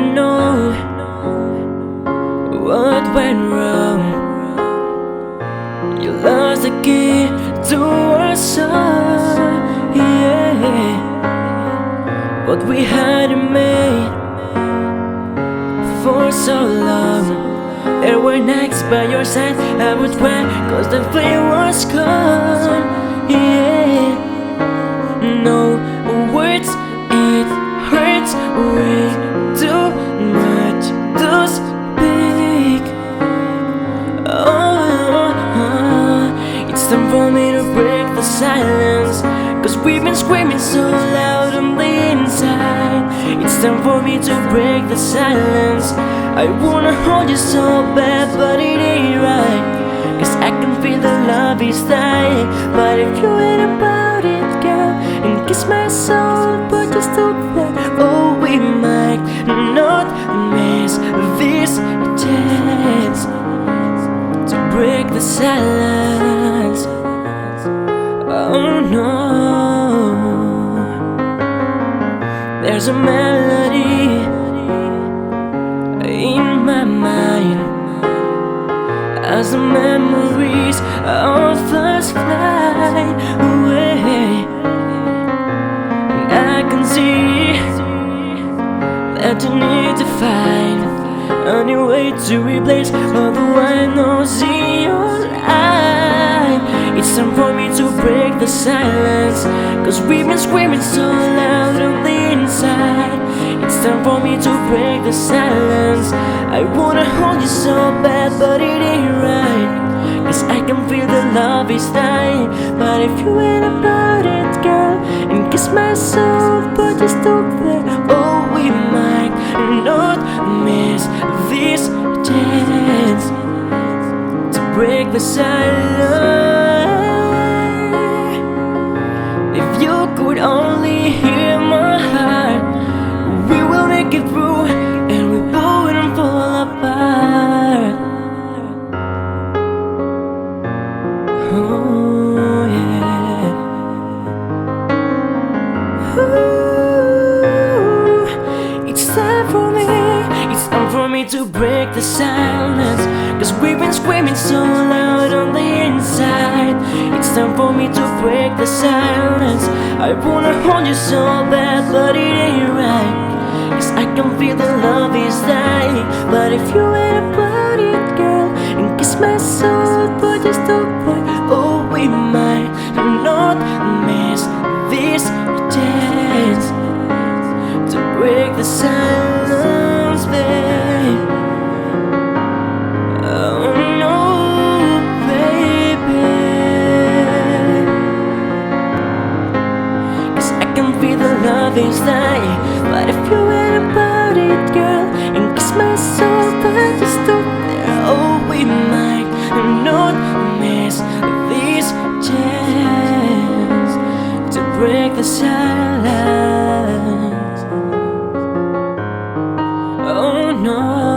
don't know what went wrong. You lost the key to our soul, yeah. What we hadn't made for so long. There were nights by your side I would cry, cause the flame was gone, yeah. No words, it hurts way too much to speak. It's time for me to break the silence, cause we've been screaming so loud on the inside. It's time for me to break the silence. I wanna hold you so bad, but it ain't right, cause I can feel the love is dying. But if you ain't about it, girl, and kiss my soul, but you still there, oh, we might not miss this chance to break the silence. Oh no, there's a melody in my mind as the memories of us fly away. I can see that you need to find a new way to replace all the white noise in your eye. It's time for me to break the silence, cause we've been screaming so loud on the inside. It's time for me to break the silence. I wanna hold you so bad, but it ain't right, cause I can feel the love is dying. But if you ain't about it, girl, and kiss my soul, but you still there, oh, we might not miss this chance to break the silence. If you could only hear my heart, we will make it through, and we wouldn't fall apart. Oh yeah. Ooh, it's time for me to break the silence, cause we've been screaming so loud on the inside. It's time for me to break the silence. I wanna hold you so bad, but it ain't right, cause I can feel the love is dying. But if you ain't about it, girl, and kiss my soul, but you still there, oh, we might not miss this chance to break the silence, babe. Oh no, baby, cause I can feel the love is dying. But if you ain't about it, girl, and kiss my soul, but you still there, oh, we might not miss this chance to break the silence. Oh no.